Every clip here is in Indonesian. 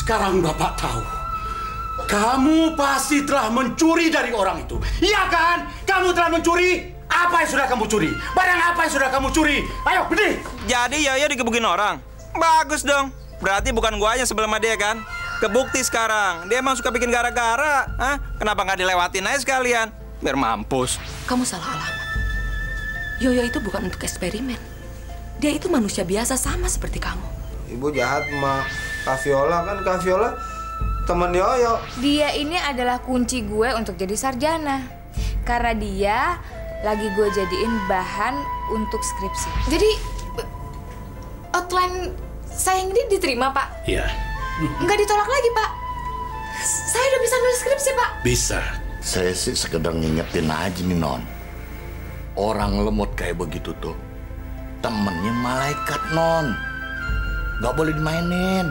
Sekarang Bapak tahu. Kamu pasti telah mencuri dari orang itu. Iya kan? Kamu telah mencuri. Apa yang sudah kamu curi? Barang apa yang sudah kamu curi? Ayo, berdiri. Jadi Yoyo digebukin orang? Bagus dong. Berarti bukan gua aja sebelum dia kan? Kebukti sekarang. Dia emang suka bikin gara-gara. Hah? Kenapa nggak dilewatin aja sekalian? Biar mampus. Kamu salah alamat. Yoyo itu bukan untuk eksperimen. Dia itu manusia biasa sama seperti kamu. Ibu jahat sama Kak Viola kan? Kak Viola teman Yoyo. Dia ini adalah kunci gue untuk jadi sarjana. Karena dia lagi gue jadiin bahan untuk skripsi. Jadi outline saya ini diterima, Pak? Iya. Nggak ditolak lagi, Pak. Saya udah bisa nulis skripsi, Pak. Bisa. Saya sih sekedar ngingetin aja nih, Non. Orang lemot kayak begitu tuh temennya malaikat, Non. Gak boleh dimainin.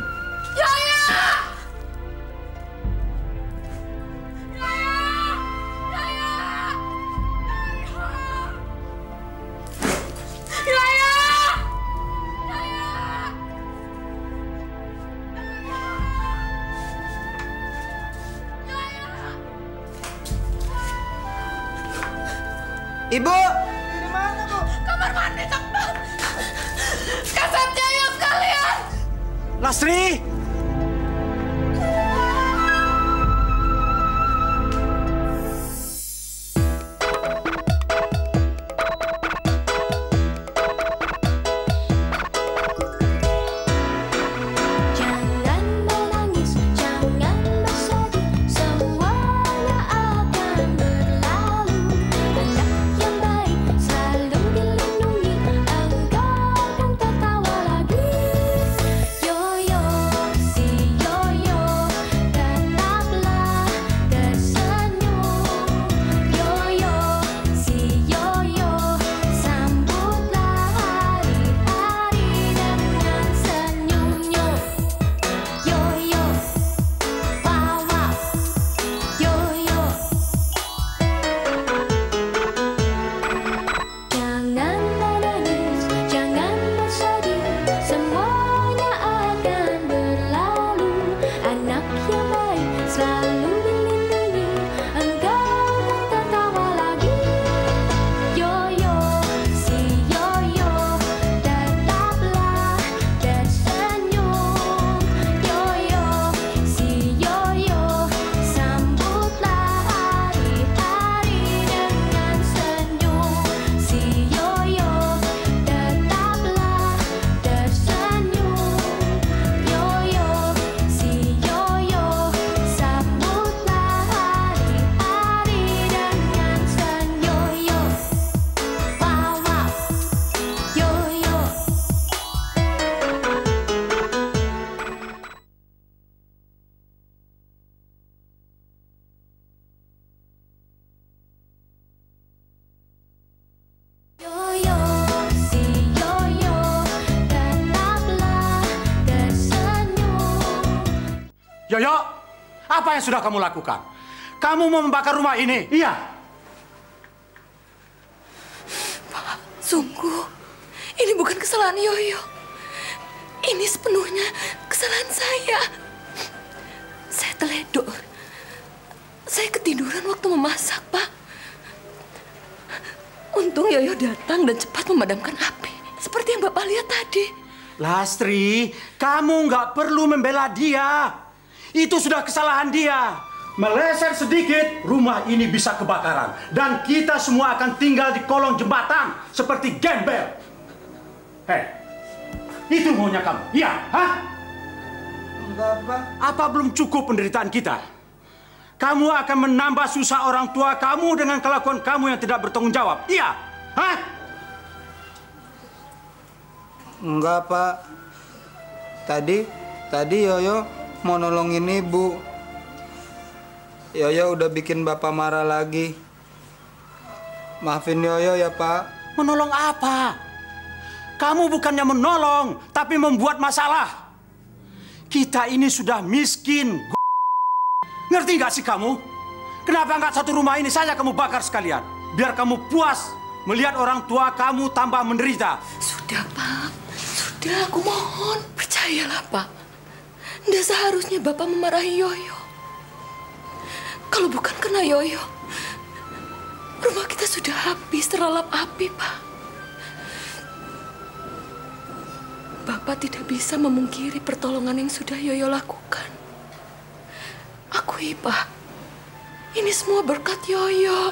Ibu, di mana, Bu? Kamar mandi, Bang. Kasetnya yuk sekalian. Lastri! Yoyo, apa yang sudah kamu lakukan? Kamu mau membakar rumah ini? Iya. Pak, sungguh, ini bukan kesalahan Yoyo. Ini sepenuhnya kesalahan saya. Saya teledor. Saya ketiduran waktu memasak, Pak. Untung Yoyo datang dan cepat memadamkan api. Seperti yang Bapak lihat tadi. Lastri, kamu nggak perlu membela dia. Itu sudah kesalahan dia. Meleset sedikit, rumah ini bisa kebakaran. Dan kita semua akan tinggal di kolong jembatan. Seperti gembel. Hei, itu maunya kamu? Iya, hah? Enggak, Pak. Apa belum cukup penderitaan kita? Kamu akan menambah susah orang tua kamu dengan kelakuan kamu yang tidak bertanggung jawab. Iya, hah? Enggak, Pak. Tadi Yoyo mau nolongin Ibu. Yoyo udah bikin Bapak marah lagi. Maafin Yoyo ya, Pak. Menolong apa? Kamu bukannya menolong, tapi membuat masalah. Kita ini sudah miskin. Ngerti nggak sih kamu? Kenapa nggak satu rumah ini saja kamu bakar sekalian? Biar kamu puas melihat orang tua kamu tambah menderita. Sudah, Pak. Sudah, aku mohon. Percayalah, Pak. Nggak seharusnya Bapak memarahi Yoyo. Kalau bukan karena Yoyo, rumah kita sudah habis terlalap api, Pak. Bapak tidak bisa memungkiri pertolongan yang sudah Yoyo lakukan. Akui, Pak. Ini semua berkat Yoyo.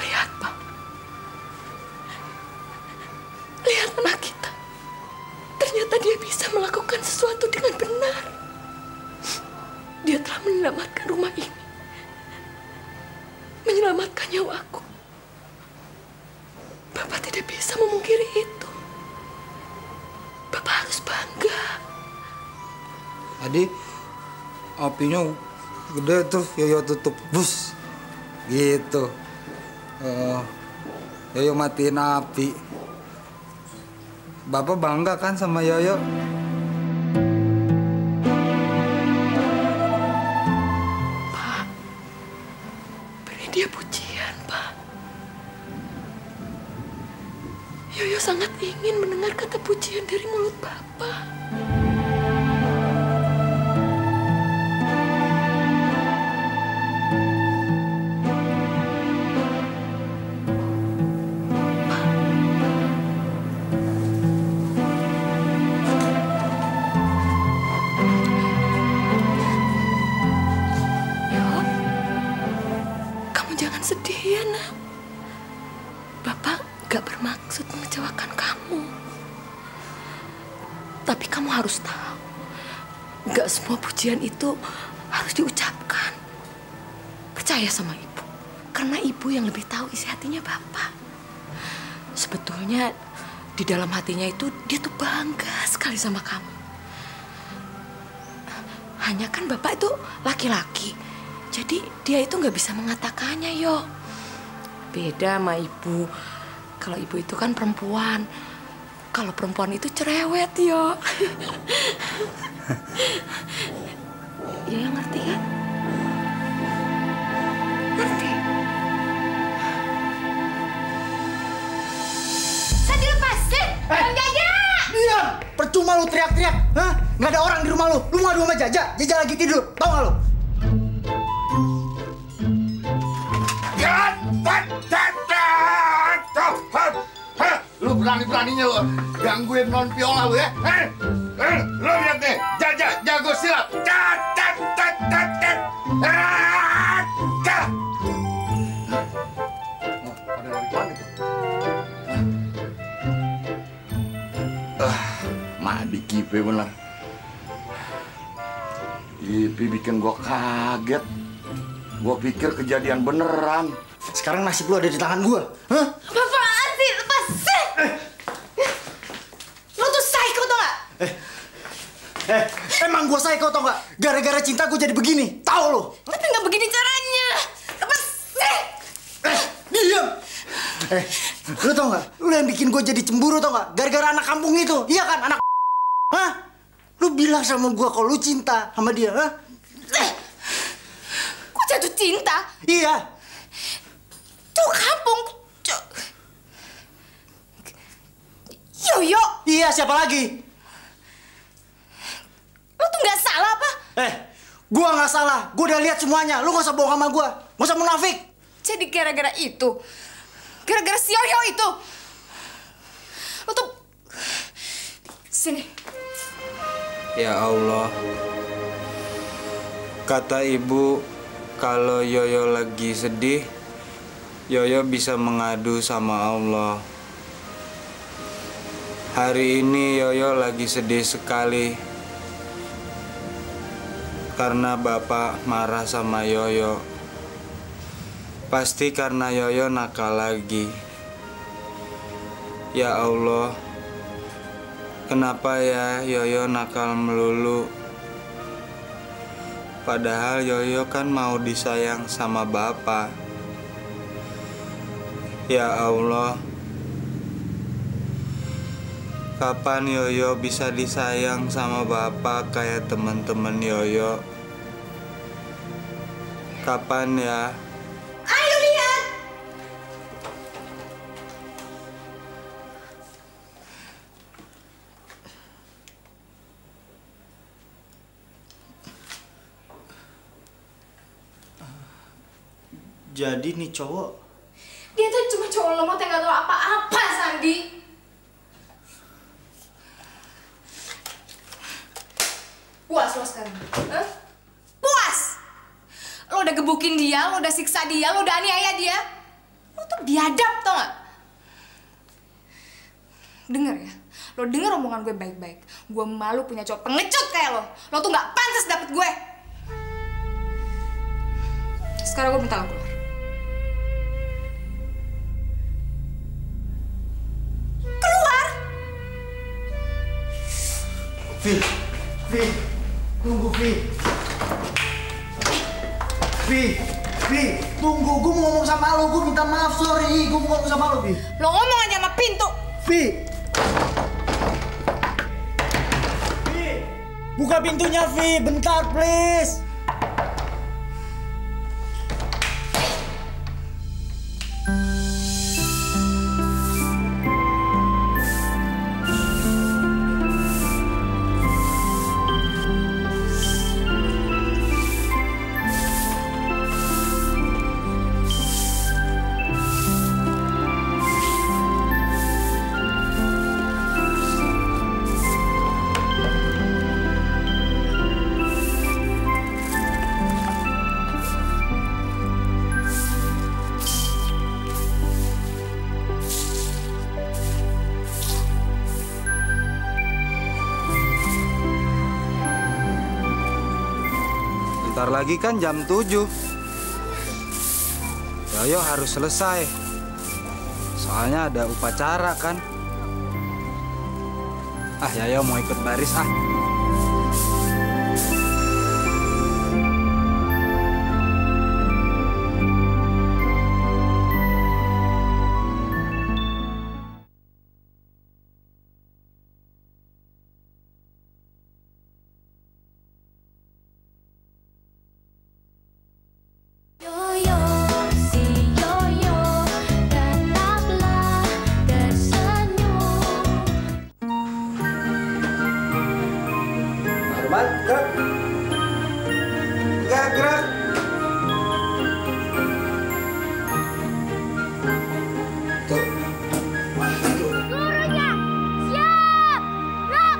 Lihat, Pak. Lihat anak kita. Ternyata dia bisa melakukan sesuatu dengan benar. Dia telah menyelamatkan rumah ini. Menyelamatkan nyawaku. Bapak tidak bisa memungkiri itu. Bapak harus bangga. Tadi apinya gede tuh, Yoyo tutup, bus, gitu. Yoyo matiin api. Bapak bangga kan sama Yoyo? Pak, beri dia pujian, Pak. Yoyo sangat ingin mendengar kata pujian dari mulut Bapak. Tapi kamu harus tahu, gak semua pujian itu harus diucapkan. Percaya sama ibu, karena ibu yang lebih tahu isi hatinya Bapak. Sebetulnya di dalam hatinya itu dia tuh bangga sekali sama kamu. Hanya kan Bapak itu laki-laki, jadi dia itu gak bisa mengatakannya, yo. Beda sama ibu. Kalau ibu itu kan perempuan. Kalau perempuan itu cerewet, yo. Ya, ngerti kan? Ngerti? Saya dilepasin, Bang Jaja! Diam! Percuma lu teriak-teriak, hah? Nggak ada orang di rumah lu. Lu ngadu sama Jaja. Jaja lagi tidur, tau nggak lu? Lu berani-beraninya lu gangguin non Viola lu ya? Lu lihat nih, Jaja jago silat. Pada lari kemana itu? Mak dikipe bener. Ipi bikin gua kaget. Gua pikir kejadian beneran. Sekarang nasib lu ada di tangan gua, hah? Apaan sih? Lepasin! Lo tuh psycho tau gak? Emang gua psycho tau gak? Gara-gara cinta gua jadi begini, tahu lu? Tapi gak begini caranya. Lepasin! Diam! Lu tau gak? Lu yang bikin gua jadi cemburu tau gak? Gara-gara anak kampung itu, iya kan? Anak hah? Lu bilang sama gua kalau lu cinta sama dia, hah? Kok jatuh cinta? Iya. Tuh kampung. Yoyo. Iya, siapa lagi? Lo tuh gak salah apa? Gua nggak salah. Gua udah lihat semuanya. Lu nggak usah bohong sama gua. Nggak usah munafik. Jadi gara-gara itu. Gara-gara si Yoyo itu. Lo tuh... Sini. Ya Allah. Kata ibu, kalau Yoyo lagi sedih, Yoyo bisa mengadu sama Allah. Hari ini Yoyo lagi sedih sekali karena Bapak marah sama Yoyo. Pasti karena Yoyo nakal lagi. Ya Allah, kenapa ya Yoyo nakal melulu? Padahal Yoyo kan mau disayang sama Bapak. Ya Allah, kapan Yoyo bisa disayang sama Bapak kayak teman-teman Yoyo? Kapan ya? Ayo lihat. Jadi nih cowok... Dia tuh cuma cowok lemot yang gak tahu apa-apa, Sandi. Puas lo sekarang? Hah? Puas? Lo udah gebukin dia, lo udah siksa dia, lo udah aniaya dia. Lo tuh biadab, tau gak? Denger ya, lo denger omongan gue baik-baik. Gue malu punya cowok pengecut kayak lo. Lo tuh gak pantas dapet gue. Sekarang gue minta lo keluar. Keluar! Vi, tunggu Vi. Vi, tunggu. Gue mau ngomong sama lo. Gue minta maaf, sorry. Gue mau ngomong sama lo, Vi. Lo ngomong aja sama pintu. Vi! Buka pintunya, Vi. Bentar, please. Bentar lagi kan jam 7. Yoyo harus selesai. Soalnya ada upacara kan. Yoyo mau ikut baris ah. Gerak. Gurunya, siap! Gerak!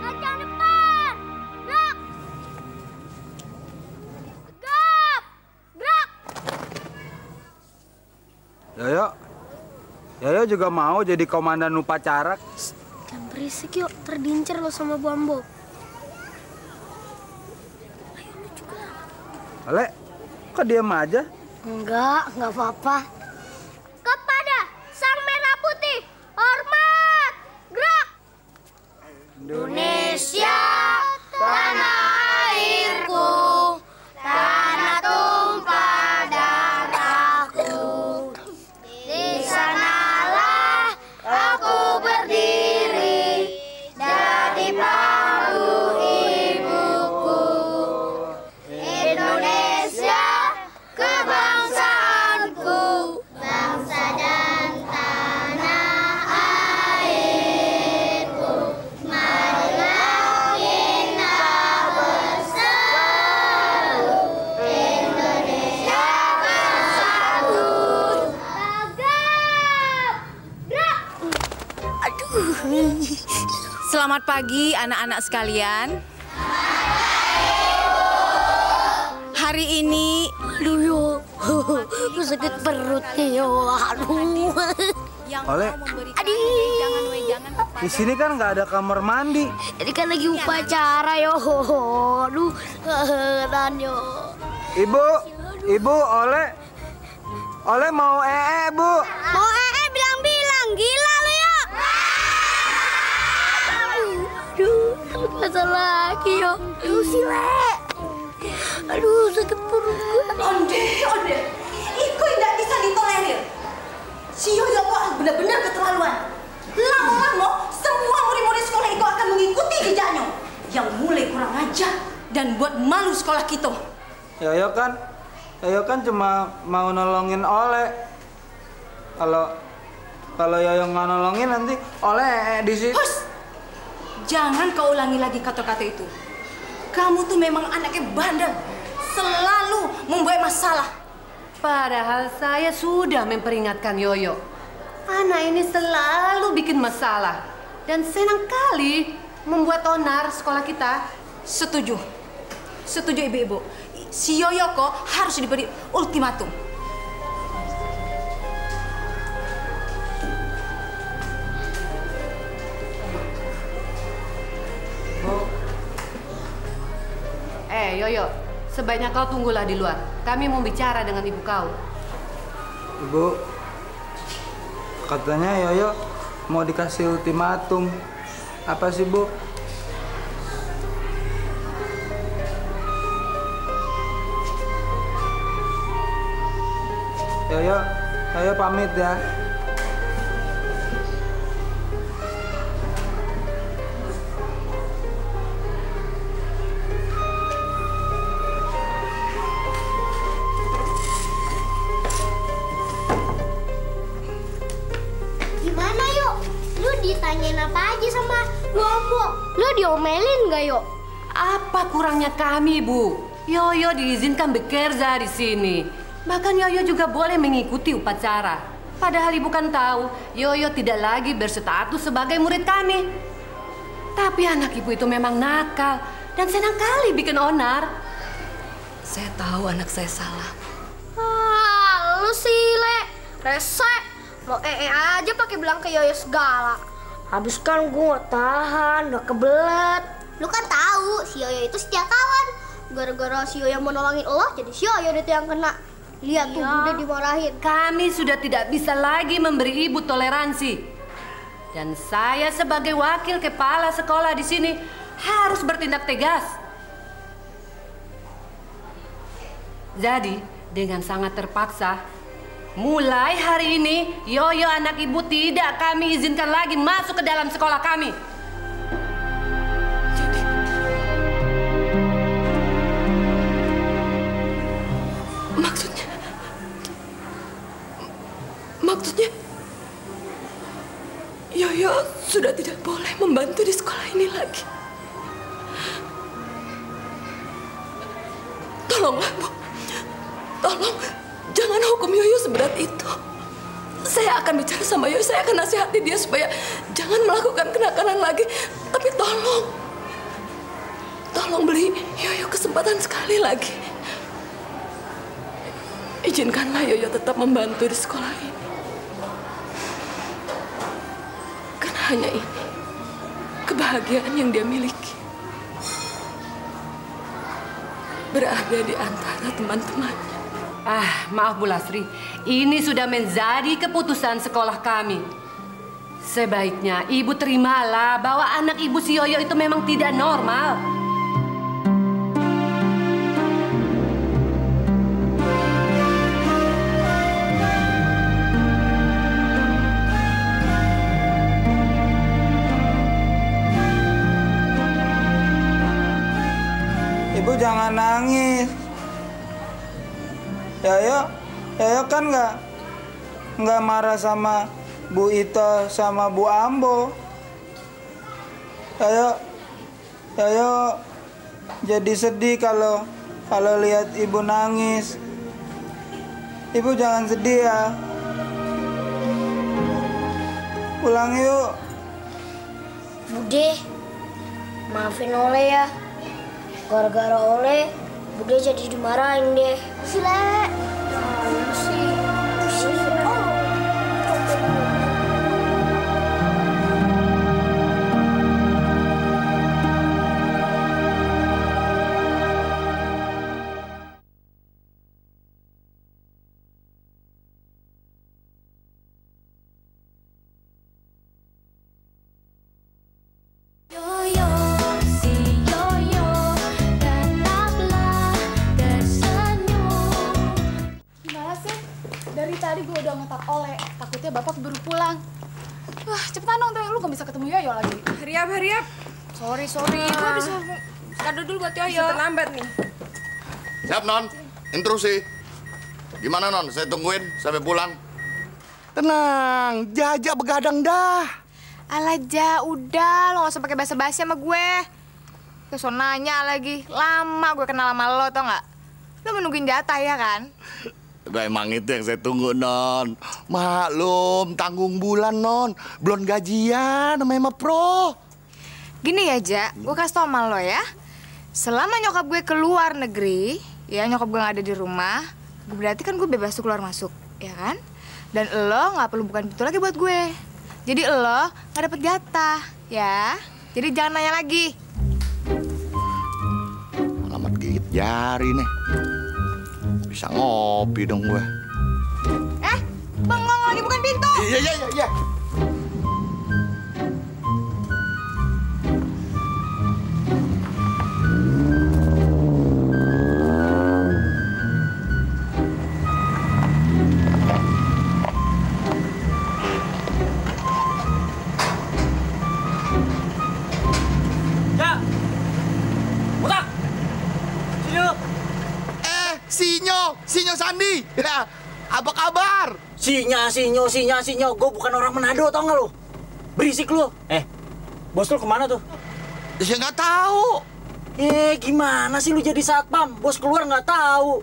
Kacang depan! Gerak! Tegap! Gerak! Yoyo juga mau jadi komandan upacara. Jangan berisik yuk, terdincir lo sama Bambo. Ole, kok diem aja? Enggak apa-apa. Kepada Sang Merah Putih, hormat! Gerak! Indonesia, tanah airku, tanah tumpah darahku. Di sanalah aku berdiri, jadi palu ibuku. Indonesia, kebangsaanku, bangsa dan tanah airku. Marilah kita bersatu, Indonesia bersatu. Tegap! Gerak! Selamat pagi anak-anak sekalian. Hari ini Aduh, gue sakit perut nih, aduh. yang Oleh. mau memberikan wejangan Di sini kan nggak ada kamar mandi. Ini kan lagi upacara, yo. Aduh, dan yo. Ibu, Ole mau Bu. Mau bilang-bilang, gila lu yo. Aduh, masa lagi yo. Aduh, sile. Aduh, sakit perut gue. Onde. Itu tidak bisa ditolerir. Si Yoyo kok benar-benar keterlaluan. Lama-lama semua murid-murid sekolah itu akan mengikuti jejaknya. Yang mulai kurang ajar dan buat malu sekolah kita. Yoyo kan cuma mau nolongin Ole. Kalau Yoyo nggak nolongin nanti Ole di sini. Hus! Jangan kau ulangi lagi kata-kata itu. Kamu tuh memang anaknya bandel. selalu membuat masalah. Padahal saya sudah memperingatkan Yoyo. Anak ini selalu bikin masalah. Dan senang kali membuat onar sekolah kita. Setuju. Setuju ibu-ibu. Si Yoyo kok harus diberi ultimatum. Yoyo, sebaiknya kau tunggulah di luar. Kami mau bicara dengan ibu kau. Ibu, katanya Yoyo mau dikasih ultimatum. Apa sih, Bu? Yoyo pamit ya. Gimana yuk? Lu ditanyain apa aja sama Bu Ambo? Lu diomelin nggak yuk? Apa kurangnya kami, Bu? Yoyo diizinkan bekerja di sini. Bahkan Yoyo juga boleh mengikuti upacara. Padahal ibu kan tahu, Yoyo tidak lagi berstatus sebagai murid kami. Tapi anak ibu itu memang nakal dan senang kali bikin onar. Saya tahu anak saya salah. Ah, lu sih, Le. Rese. Mau aja pakai bilang ke Yoyo segala. Habis kan gue nggak tahan, nggak kebelet. Lu kan tahu si Yoyo itu sejakawan. Gara-gara si Yoyo mau nolongin lo, jadi si Yoyo itu yang kena. Lihat tuh, udah dimarahin. Kami sudah tidak bisa lagi memberi ibu toleransi. Dan saya sebagai wakil kepala sekolah di sini harus bertindak tegas. Jadi, dengan sangat terpaksa, mulai hari ini, Yoyo anak ibu tidak kami izinkan lagi masuk ke dalam sekolah kami. Maksudnya, Yoyo sudah tidak boleh membantu di sekolah ini lagi. Tolonglah, Bu. Tolong, jangan hukum Yoyo seberat itu. Saya akan bicara sama Yoyo, saya akan nasihati dia supaya jangan melakukan kenakalan lagi. Tapi tolong beri Yoyo kesempatan sekali lagi. Izinkanlah Yoyo tetap membantu di sekolah ini. Karena hanya ini kebahagiaan yang dia miliki. Berada di antara teman-temannya. Maaf Bu Lasri, ini sudah menjadi keputusan sekolah kami. Sebaiknya ibu terimalah bahwa anak ibu si Yoyo itu memang tidak normal. Ibu jangan nangis. Yoyo kan nggak marah sama Bu Ito sama Bu Ambo. Yoyo jadi sedih kalau lihat ibu nangis. Ibu jangan sedih ya. Pulang yuk. Bude, maafin Ole ya. Gara-gara Ole, Bude jadi dimarahin deh. Sile. Tadi gue udah ngetak Ole, takutnya bapak baru pulang. Wah, cepetan dong, lu gak bisa ketemu Yoyo lagi. Hurry up. Sorry, gue habis kado dulu buat Yoyo. Terlambat nih. Siap, Non. Intrusi. Gimana, Non? Saya tungguin sampai pulang. Tenang, Jaja begadang dah. Alah, Ja, udah. Lo gak usah pakai basa-basi sama gue. Kesonanya lagi. Lama gue kenal sama lo, tau gak? Lo menungguin jatah ya kan? Emang itu yang saya tunggu, Non. Maklum, tanggung bulan, Non. Belum gajian namanya mah pro. Gini ya, Ja, gue kasih tau sama lo ya. Selama nyokap gue keluar negeri, ya nyokap gue nggak ada di rumah, berarti kan gue bebas tuh keluar masuk, ya kan? Dan lo nggak perlu bukan pintu lagi buat gue. Jadi lo nggak dapet jatah, ya. Jadi jangan nanya lagi. Alamat gigit jari nih. Bisa ngopi dong gue. Bengong lagi bukan pintu. Iya. Sinyo Sandi, ya, apa kabar? Sinyo, gue bukan orang Manado, tau nggak lu? Berisik lu. Bos lu kemana tuh? Saya nggak tahu. Gimana sih lu jadi satpam? Bos keluar nggak tahu.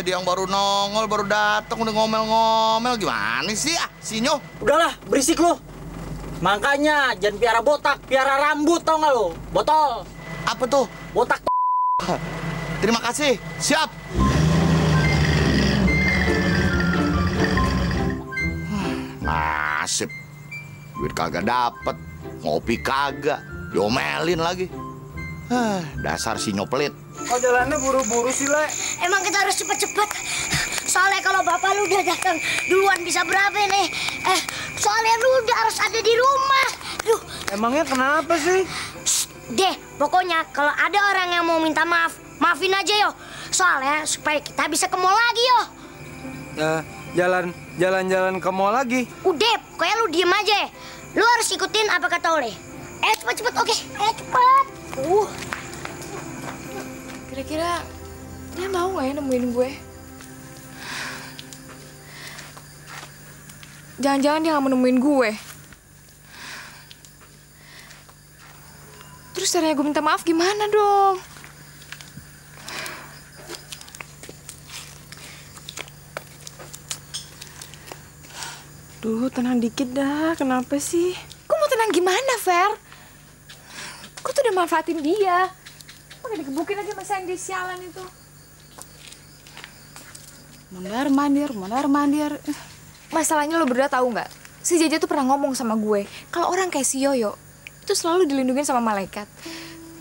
Dia yang baru nongol, baru datang udah ngomel-ngomel, gimana sih Sinyo? Udahlah, berisik lu. Makanya jangan piara botak, piara rambut, tau nggak lu? Botol. Apa tuh? Botak. Terima kasih, siap. Nasib, duit kagak dapet, ngopi kagak, diomelin lagi. Dasar Sinyo pelit. Kok jalannya buru-buru sih, Le? Emang kita harus cepet-cepet. Soalnya kalau bapak lu udah datang duluan bisa berapa nih? Soalnya lu udah harus ada di rumah. Duh. Emangnya kenapa sih? Deh, pokoknya kalau ada orang yang mau minta maaf, maafin aja yo. Soalnya supaya kita bisa ke mall lagi yo. Jalan-jalan ke mall lagi. Udah, pokoknya lu diem aja. Lu harus ikutin apa kata Oleh. Cepet, oke. Cepet. Kira-kira dia mau nggak ya nemuin gue? Jangan-jangan dia nggak mau nemuin gue. Terus caranya gue minta maaf gimana dong? Duh, tenang dikit dah. Kenapa sih? Gue mau tenang gimana, Fer? Gue tuh udah manfaatin dia. Pakai digebukin aja sama Sandy sialan itu. Mondar-mandir. Masalahnya lo berdua tahu nggak? Si Jaja tuh pernah ngomong sama gue, kalau orang kayak si Yoyo itu selalu dilindungi sama malaikat.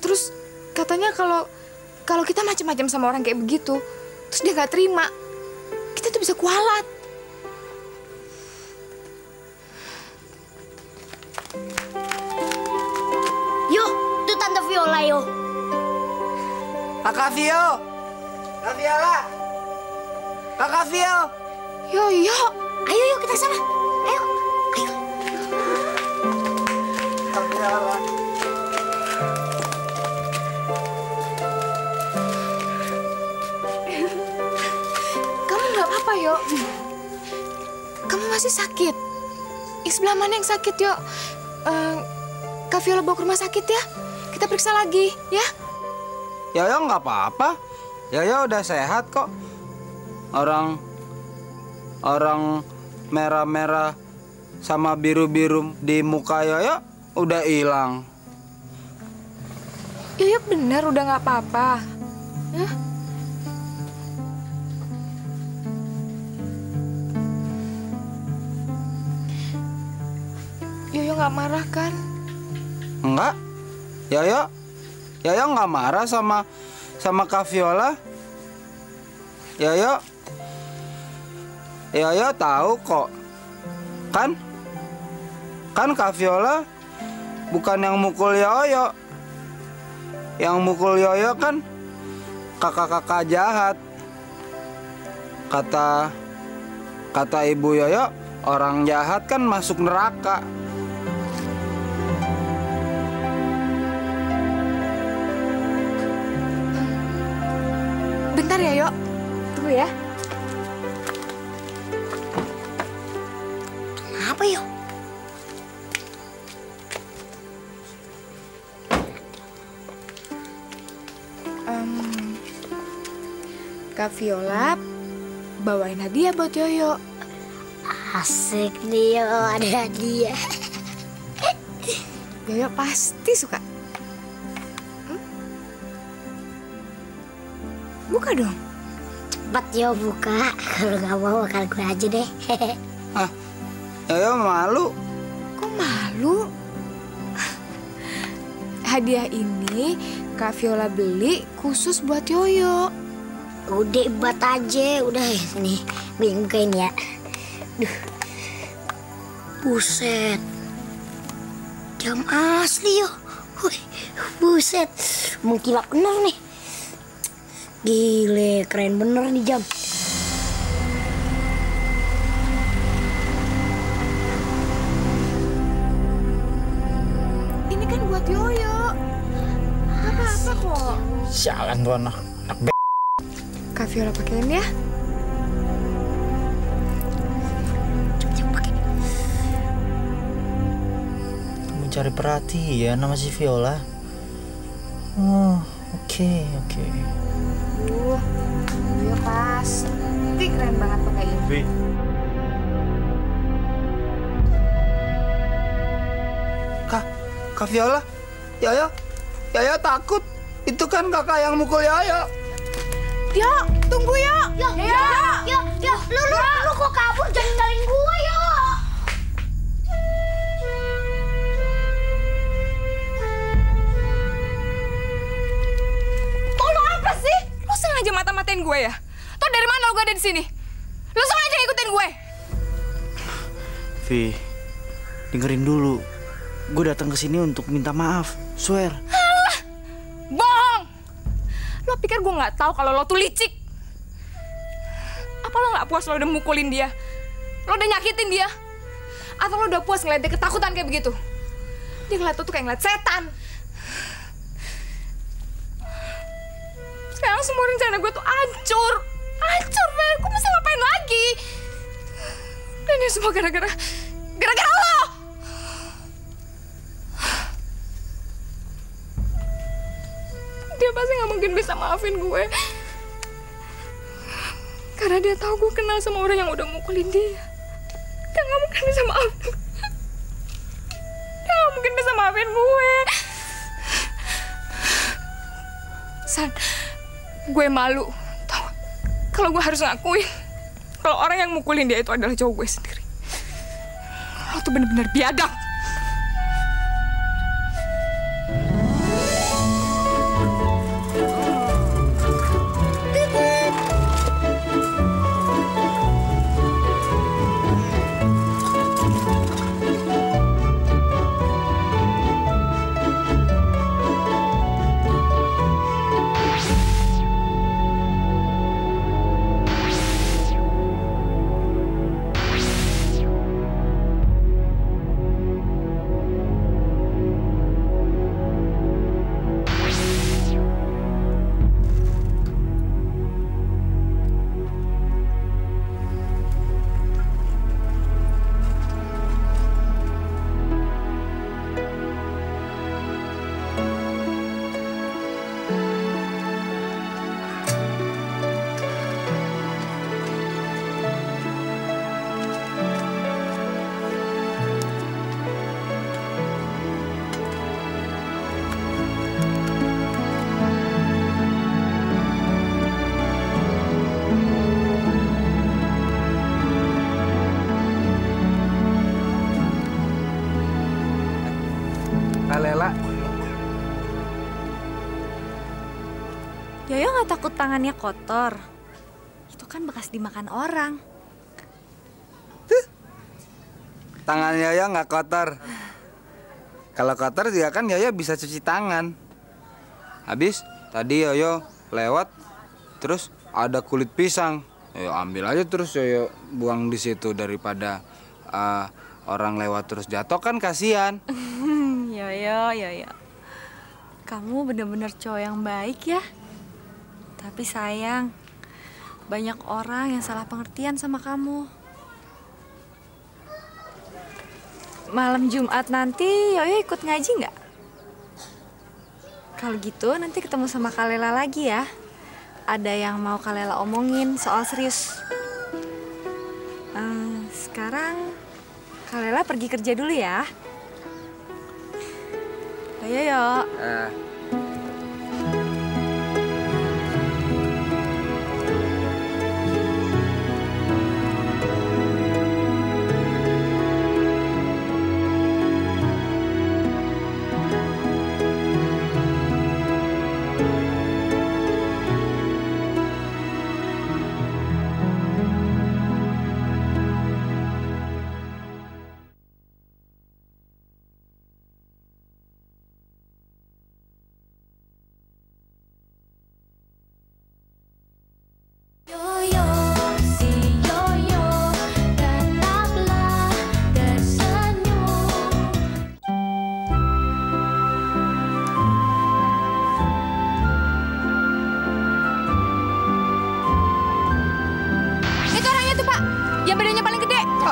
Terus katanya kalau kita macam-macam sama orang kayak begitu, terus dia nggak terima, kita tuh bisa kualat. Yo, tuh Tante Viola yo. Kakak Vio. Kak Viola. Kakak Vio. Yo. Ayo kita sana. Ayo. Kak Viola. Kamu nggak apa-apa, Yo. Kamu masih sakit. Sebelah mana yang sakit, Yo? Kak Viola bawa ke rumah sakit ya. Kita periksa lagi, ya? Yoyo nggak apa-apa. Yoyo udah sehat kok. Orang merah-merah sama biru-biru di muka Yoyo udah hilang. Yoyo bener udah nggak apa-apa. Hah? Yoyo nggak marah kan? Enggak. Yoyo nggak marah sama Kak Viola. Yoyo tahu kok. Kan Kak Viola bukan yang mukul Yoyo. Yang mukul Yoyo kan kakak-kakak jahat. Kata Ibu Yoyo, orang jahat kan masuk neraka. Bentar ya, Yo. Tunggu ya. Kenapa, Yo? Kak Viola bawain hadiah buat Yoyo. Asik nih, Yo, ada hadiah. Yoyo pasti suka. Buka dong. Cepat Yo buka. Kalau nggak mau bakal gue aja deh. Ah, Yoyo malu. Kok malu? Hadiah ini Kak Viola beli khusus buat Yoyo. Udah buat aja, udah nih, gue yang bukain ya. Duh, buset, jam asli Yo. Wih, buset, mengkilap bener nih. Gile, keren bener nih jam. Ini kan buat Yoyo. Gak apa-apa kok. Sialan tuh anak Kak Viola pakein ya. Mencari perhatian sama si Viola. Oh, oke. Yoyo pasti keren banget pakai ini. Vi, Kak Viola, Yoyo takut. Itu kan kakak yang mukul Yoyo. Yo, tunggu Yo. Yo, lu kok kabur, jangan ninggalin gua Yo. Oh, lo apa sih? Lo sengaja mata-matain gue ya? Tau dari mana lo gue ada di sini? Lo sengaja ngikutin gue? Vi, dengerin dulu. Gue datang ke sini untuk minta maaf, swear. Alah, bohong. Lo pikir gue nggak tahu kalau lo tuh licik? Apa lo nggak puas lo udah mukulin dia? Lo udah nyakitin dia? Atau lo udah puas ngeliat dia ketakutan kayak begitu? Dia ngeliat lo tuh kayak ngeliat setan. Sekarang semua rencana gue tuh hancur, Fer. Gue mesti ngapain lagi? Dan ini semua gara-gara lo. Dia pasti nggak mungkin bisa maafin gue, karena dia tahu gue kenal sama orang yang udah mukulin dia. Dia nggak mungkin bisa maafin. Dia nggak mungkin bisa maafin gue. San, gue malu, tau? Kalau gue harus ngakuin kalau orang yang mukulin dia itu adalah cowok gue sendiri. Lo tuh bener-bener biadab. Lela. Yoyo nggak takut tangannya kotor? Itu kan bekas dimakan orang. Tangan Yoyo nggak kotor. Kalau kotor juga kan Yoyo bisa cuci tangan. Habis tadi Yoyo lewat, terus ada kulit pisang. Yoyo ambil aja terus Yoyo buang di situ daripada orang lewat terus jatuh kan kasihan. Yoyo. Kamu bener-bener cowok yang baik ya. Tapi sayang, banyak orang yang salah pengertian sama kamu. Malam Jumat nanti Yoyo ikut ngaji nggak? Kalau gitu nanti ketemu sama Kak Lela lagi ya. ada yang mau Kak Lela omongin soal serius. Sekarang Kak Lela pergi kerja dulu ya. Ayo, yuk.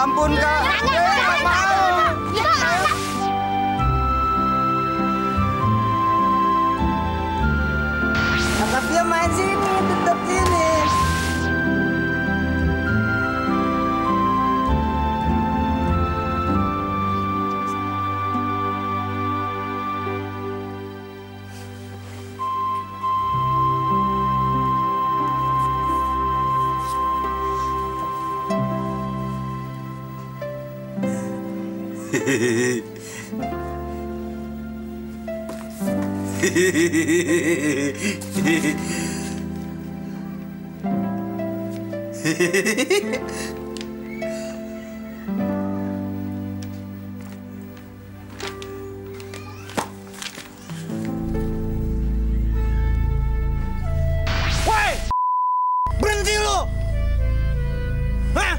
Ampun, Kak. Nggak mau. Kakak Via main sini, tetap sini. Woi! Berhenti lu! Hah?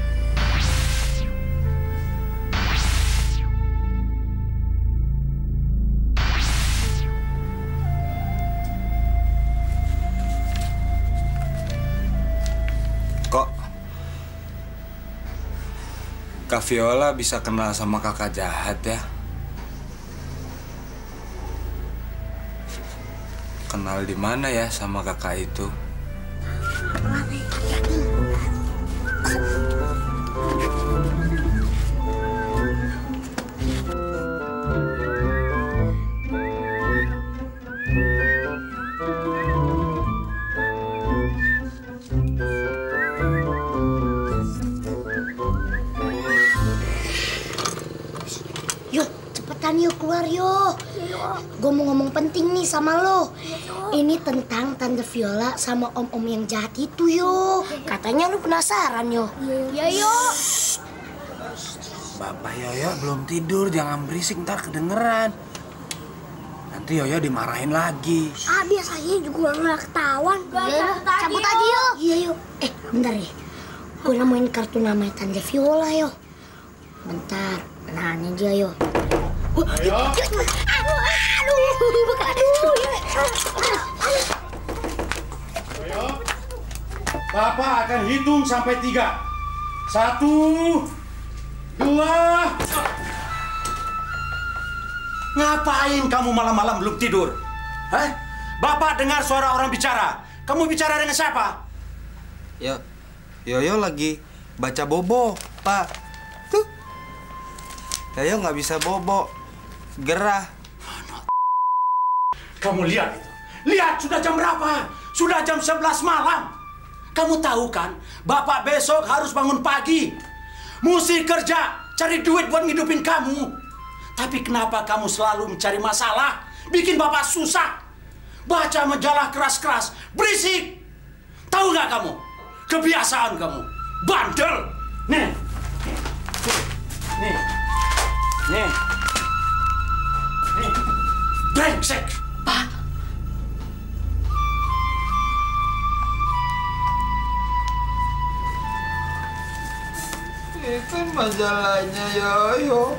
Kok Kak Viola bisa kenal sama kakak jahat ya? Kenal di mana ya sama kakak itu? Yuk, cepetan yuk keluar yuk. Gue mau ngomong penting nih sama lo. Ini tentang Tante Viola sama om-om yang jahat itu yuk. Katanya lu penasaran yuk. Iya yuk. Bapak Yoyo belum tidur, jangan berisik ntar kedengeran. Nanti Yoyo dimarahin lagi. Ah, biasanya juga nggak ketahuan. Cabut aja yuk. Iya yuk. Bentar ya. Gue nemuin kartu namanya Tante Viola yuk. Bentar, nanya aja yuk. Ayo. Ayo. Bapak akan hitung sampai 3. 1, 2. Ngapain kamu malam-malam belum tidur? Hah? Bapak dengar suara orang bicara. Kamu bicara dengan siapa? Yoyo lagi baca bobo, Pak. Tuh. Yoyo nggak bisa bobo. Gerah. Kamu lihat itu. Lihat sudah jam berapa? Sudah jam 11 malam. Kamu tahu kan, Bapak besok harus bangun pagi. Mesti kerja, cari duit buat ngidupin kamu. Tapi kenapa kamu selalu mencari masalah? Bikin Bapak susah. Baca majalah keras-keras, berisik. Tahu nggak kamu? Kebiasaan kamu. Bandel. Nih. Nih. Nih. Nih. Brengsek. Pak. Itu masalahnya Yoyo.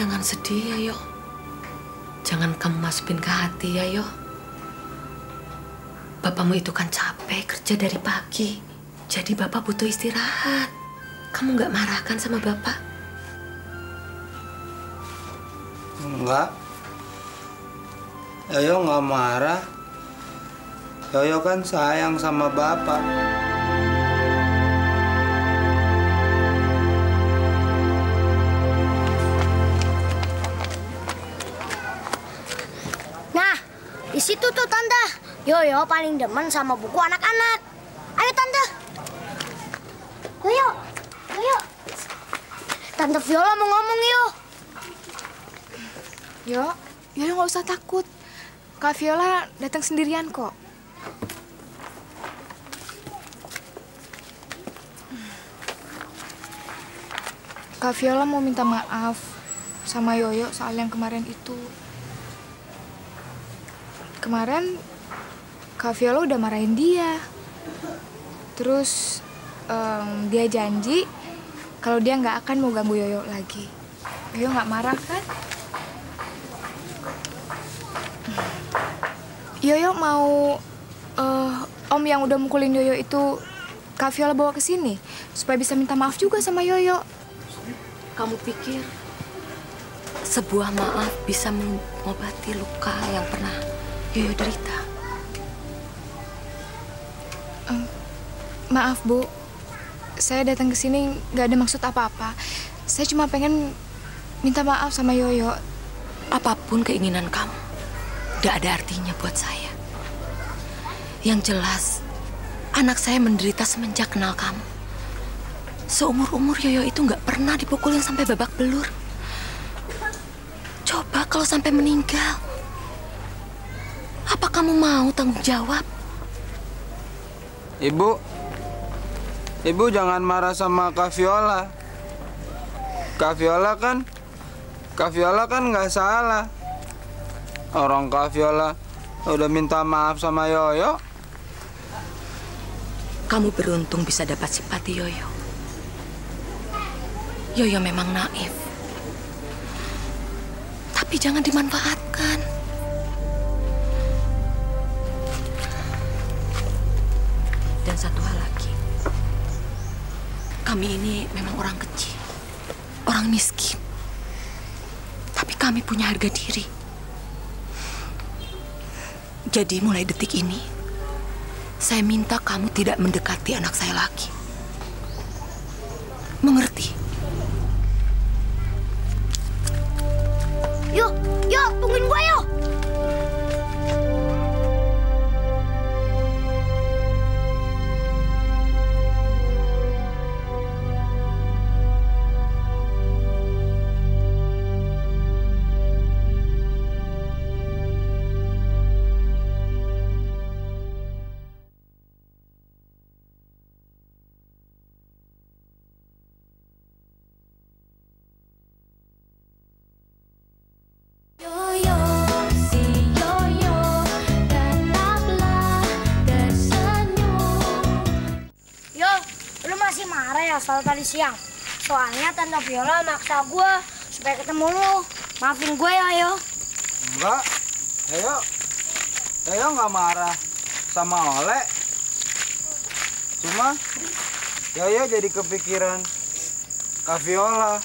Jangan sedih ya, Yo. Jangan kamu masukin ke hati ya, Yo. Bapakmu itu kan capek kerja dari pagi. Jadi Bapak butuh istirahat. Kamu nggak marah kan sama Bapak? Enggak. Yoyo nggak marah. Yoyo kan sayang sama Bapak. Nah, di situ tuh Tante. Yoyo paling demen sama buku anak-anak. Ayo Tante. Yoyo, Yoyo. Tante Viola mau ngomong yuk. Yoyo nggak usah takut. Kak Viola datang sendirian kok. Kak Viola mau minta maaf sama Yoyo soal yang kemarin itu. Kemarin Kak Viola udah marahin dia. Terus dia janji kalau dia nggak akan mau ganggu Yoyo lagi. Yoyo nggak marah kan? Yoyo mau Om yang udah mukulin Yoyo itu Kak Viola bawa ke sini supaya bisa minta maaf juga sama Yoyo. Kamu pikir sebuah maaf bisa mengobati luka yang pernah Yoyo derita? Maaf Bu, saya datang ke sini nggak ada maksud apa-apa. Saya cuma pengen minta maaf sama Yoyo. Apapun keinginan kamu, nggak ada artinya buat saya. Yang jelas, anak saya menderita semenjak kenal kamu. Seumur-umur Yoyo itu nggak pernah dipukulin sampai babak belur. Coba kalau sampai meninggal, apa kamu mau tanggung jawab? Ibu jangan marah sama Kak Viola. Kak Viola kan nggak salah. Orang Kak Viola udah minta maaf sama Yoyo. Kamu beruntung bisa dapat simpati Yoyo. Yoyo memang naif. Tapi jangan dimanfaatkan. Dan satu hal lagi. Kami ini memang orang kecil. Orang miskin. Tapi kami punya harga diri. Jadi mulai detik ini, saya minta kamu tidak mendekati anak saya lagi. Mengerti? Yuk, tungguin gue yuk. Soal tadi siang. Soalnya Tante Viola maksa gue supaya ketemu lu. Maafin gue ya, Yo. Enggak. Yoyo nggak marah sama Ole. Cuma Yoyo jadi kepikiran Kak Viola.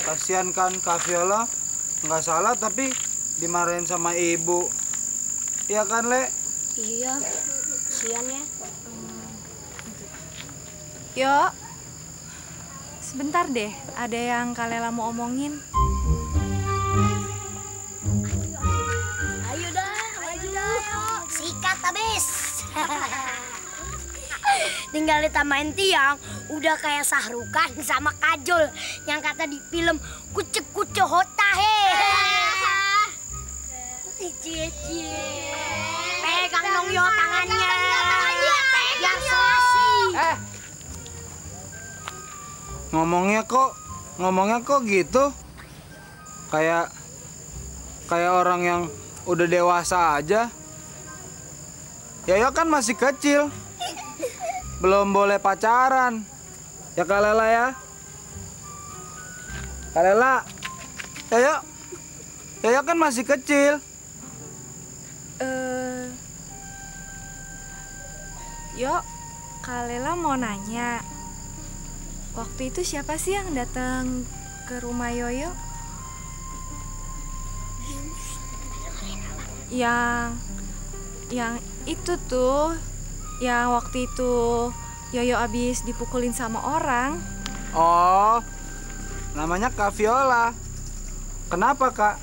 Kasihan kan Kak Viola nggak salah tapi dimarahin sama ibu. Iya kan, Le? Iya. Kasihan ya. Yo, sebentar deh, ada yang Kak Lela mau omongin. Ayo dah. Sikat habis. Tinggal ditambahin tiang, udah kayak Sahrukan sama Kajol yang kata di film Kucek-kucek Hotahe. Cie. Pegang dong Yo tangannya. Biar selasi. Ngomongnya kok gitu? Kayak orang yang udah dewasa aja. Yoyo kan masih kecil. Belum boleh pacaran. Ya Kak Lela ya? Kak Lela. Yoyo kan masih kecil. Yo, Kak Lela mau nanya. Waktu itu siapa sih yang datang ke rumah Yoyo? Yang itu tuh, yang waktu itu Yoyo abis dipukulin sama orang. Oh, namanya Kak Viola. Kenapa, Kak?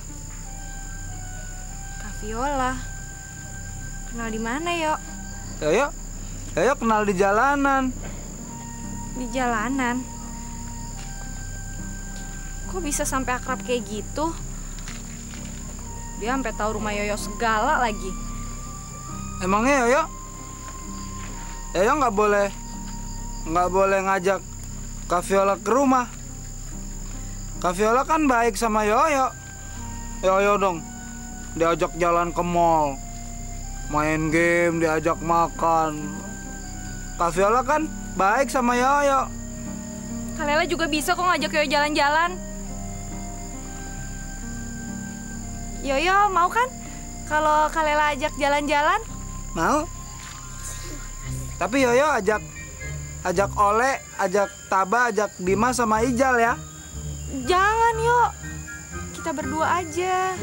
Kak Viola. Kenal di mana, Yo? Yoyo kenal di jalanan. Di jalanan? Kok bisa sampai akrab kayak gitu? Dia sampai tahu rumah Yoyo segala lagi. Emangnya Yoyo nggak boleh ngajak Kak Viola ke rumah. Kak Viola kan baik sama Yoyo. Yoyo dong diajak jalan ke mall, main game, diajak makan. Kak Viola kan baik sama Yoyo. Kak Lela juga bisa kok ngajak Yoyo jalan-jalan. Yoyo mau kan kalau Kak Lela ajak jalan-jalan? Mau. Tapi Yoyo ajak Ole, ajak Taba, ajak Bima sama Ijal ya. Jangan, Yo. Kita berdua aja.